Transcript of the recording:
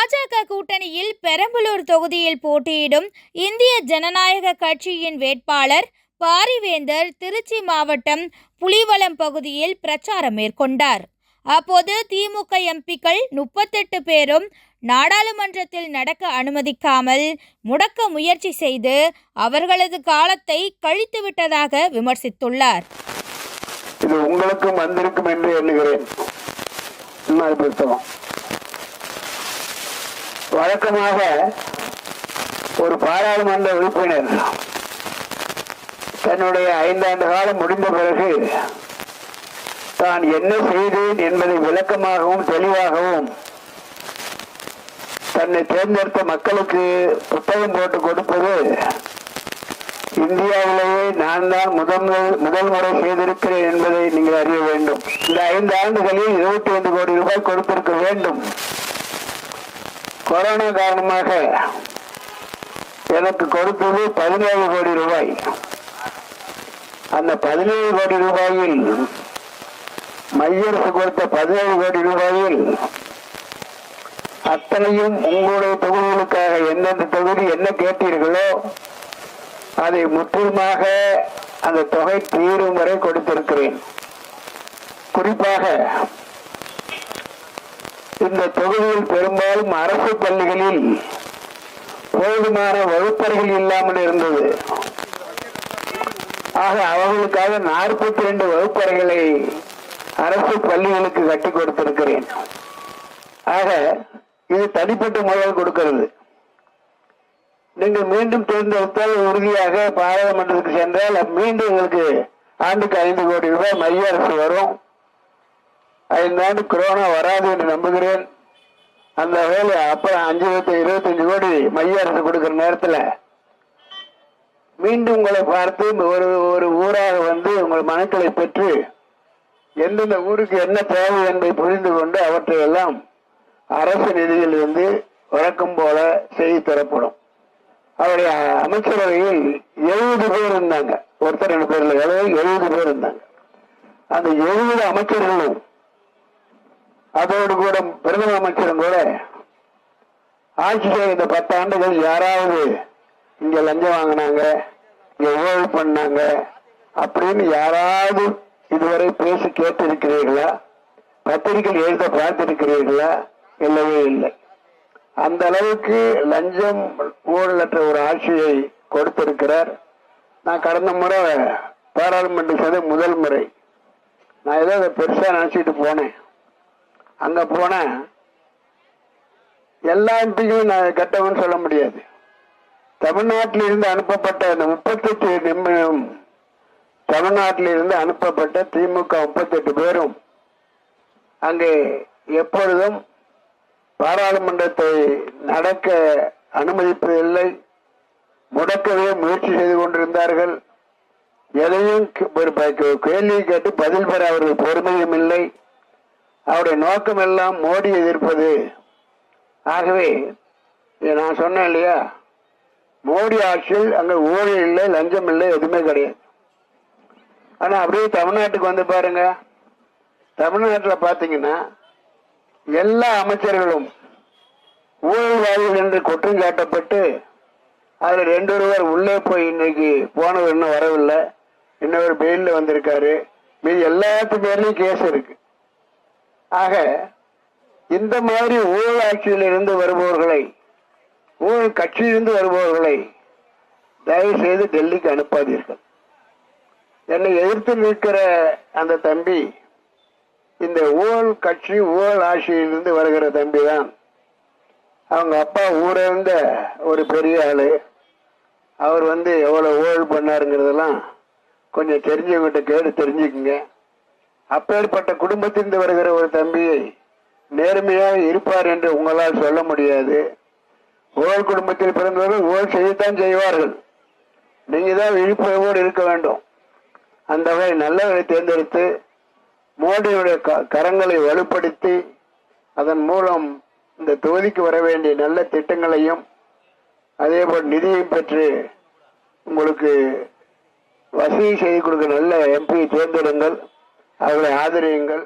பாஜக கூட்டணியில் பெரம்பலூர் தொகுதியில் போட்டியிடும் இந்திய ஜனநாயக கட்சியின் வேட்பாளர் பாரிவேந்தர் திருச்சி மாவட்டம் புலிவலம் பகுதியில் பிரச்சாரம் மேற்கொண்டார். அப்போது திமுக எம்பிக்கள் 38 பேரும் நாடாளுமன்றத்தில் நடக்க அனுமதிக்காமல் முடக்க முயற்சி செய்து அவர்களது காலத்தை கழித்துவிட்டதாக விமர்சித்துள்ளார். இது உங்களுக்கும் வந்திருக்கும் என்று எண்ணுகிறேன். வழக்கமாக ஒரு பாராளுமன்ற உறுப்பினர் தன்னுடைய 5 ஆண்டு காலம் முடிந்த பிறகு தான் என்ன செய்தேன் என்பதை விளக்கமாகவும் தெளிவாகவும் தன்னை தேர்ந்தெடுத்த மக்களுக்கு புத்தகம் போட்டு கொடுப்பது இந்தியாவிலேயே நான் தான் முதல் முறை செய்திருக்கிறேன் என்பதை நீங்கள் அறிய வேண்டும். இந்த 5 ஆண்டுகளில் 25 கோடி ரூபாய் கொடுத்திருக்க வேண்டும். கொரோனா காரணமாக எனக்கு கொடுத்தது 17 கோடி ரூபாய். அந்த 17 கோடி ரூபாயில் மைய அரசு கொடுத்த 17 கோடி ரூபாயில் அத்தனையும் உங்களுடைய தொகுதிகளுக்காக எந்தெந்த தொகுதி என்ன கேட்டீர்களோ அதை முற்றிலுமாக அந்த தொகை தீரும் வரை கொடுத்திருக்கிறேன். குறிப்பாக இந்த தொகுதியில் பெரும்பாலும் அரசு பள்ளிகளில் போதுமான வகுப்பறைகள் இல்லாமல் இருந்தது. ஆக அவர்களுக்காக 42 வகுப்பறைகளை அரசு பள்ளிகளுக்கு கட்டி கொடுத்திருக்கிறேன். ஆக இது தனிப்பட்ட முறையில் கொடுக்கிறது. நீங்கள் மீண்டும் தேர்ந்தெடுத்தால் உறுதியாக பாராளுமன்றத்துக்கு சென்றால் மீண்டும் உங்களுக்கு ஆண்டுக்கு 5 கோடி ரூபாய் மைய அரசு வரும். 5 ஆண்டு கொரோனா வராது என்று நம்புகிறேன். அந்த வேலை அப்புறம் 25 கோடி மைய அரசு கொடுக்கிற நேரத்தில் மீண்டும் உங்களை பார்த்து ஒரு ஊராக வந்து உங்கள் மனுக்களை பெற்று எந்தெந்த ஊருக்கு என்ன தேவை என்பதை புரிந்து கொண்டு அவற்றை எல்லாம் அரசு நிதியில் இருந்து வழக்கம் போல செய்து தரப்படும். அவருடைய அமைச்சரவையில் 70 பேர் இருந்தாங்க. ஒருத்தர் 2 பேர் இல்லை, 70 பேர் இருந்தாங்க. அந்த 70 அமைச்சர்களும் அதோடு கூட பிரதம அமைச்சரும் கூட ஆட்சி செய்த 10 ஆண்டுகள் யாராவது இங்க லஞ்சம் வாங்கினாங்க, இங்க ஊழல் பண்ணாங்க அப்படின்னு யாராவது இதுவரை பேசி கேட்டிருக்கிறீர்களா? பத்திரிகைகள் எழுத பார்த்திருக்கிறீர்களா? இல்லவே இல்லை. அந்த அளவுக்கு லஞ்சம் ஊழலற்ற ஒரு ஆட்சியை கொடுத்திருக்கிறார். நான் கடந்த முறை பாராளுமன்ற செய்த முதல் முறை நான் ஏதோ அதை பெருசா நினைச்சிட்டு போனேன். அங்க போன எல்லா எம்பியும் நான் கெட்டவன்னு சொல்ல முடியாது. தமிழ்நாட்டில் இருந்து அனுப்பப்பட்ட அந்த 38 நிமிடம் தமிழ்நாட்டில் இருந்து அனுப்பப்பட்ட திமுக 38 பேரும் அங்கே எப்பொழுதும் பாராளுமன்றத்தை நடக்க அனுமதிப்பதில்லை, முடக்கவே முயற்சி செய்து கொண்டிருந்தார்கள். எதையும் கேள்வி கேட்டு பதில் பெற அவர்கள் பொறுமையும் இல்லை. அவருடைய நோக்கம் எல்லாம் மோடி எதிர்ப்பது. ஆகவே நான் சொன்னேன் இல்லையா, மோடி ஆட்சியில் அங்க ஊழல் இல்லை, லஞ்சம் இல்லை, எதுவுமே கிடையாது. ஆனா அப்படியே தமிழ்நாட்டுக்கு வந்து பாருங்க. தமிழ்நாட்டில் பாத்தீங்கன்னா எல்லா அமைச்சர்களும் ஊழல்வாதிகள் என்று குற்றம் சாட்டப்பட்டு அதுல 2 ஒருவர் உள்ளே போய் இன்னைக்கு போனவர் இன்னும் வரவில்லை, இன்னொரு பெயில்ல வந்திருக்காரு. மீது எல்லாத்து பேர்லயும் கேஸ் இருக்கு. ஆக இந்த மாதிரி ஊழல் ஆட்சியில் இருந்து வருபவர்களை, ஊழல் கட்சியிலிருந்து வருபவர்களை தயவு செய்து டெல்லிக்கு அனுப்பாதீர்கள். என்னை எதிர்த்து நிற்கிற அந்த தம்பி இந்த ஊழல் கட்சி ஊழல் ஆட்சியிலிருந்து வருகிற தம்பி தான். அவங்க அப்பா ஊரிருந்த ஒரு பெரிய ஆளு. அவர் எவ்வளவு ஊழல் பண்ணாருங்கிறதெல்லாம் கொஞ்சம் தெரிஞ்சவங்கிட்ட கேட்டு தெரிஞ்சுக்குங்க. அப்பேற்பட்ட குடும்பத்திலிருந்து வருகிற ஒரு தம்பியை நேர்மையாக இருப்பார் என்று உங்களால் சொல்ல முடியாது. ஊழல் குடும்பத்தில் பிறந்தவர்கள் ஊழல் செய்யத்தான் செய்வார்கள். நீங்க தான் விழிப்புணர்வோடு இருக்க வேண்டும். அந்த வகை நல்லவரை தேர்ந்தெடுத்து மோடியுடைய கரங்களை வலுப்படுத்தி அதன் மூலம் இந்த தொகுதிக்கு வர வேண்டிய நல்ல திட்டங்களையும் அதேபோல் நிதியையும் பெற்று உங்களுக்கு வசதி செய்து கொடுக்க நல்ல எம்பியை தேர்ந்தெடுங்கள். அவர்களை ஆதரியுங்கள்.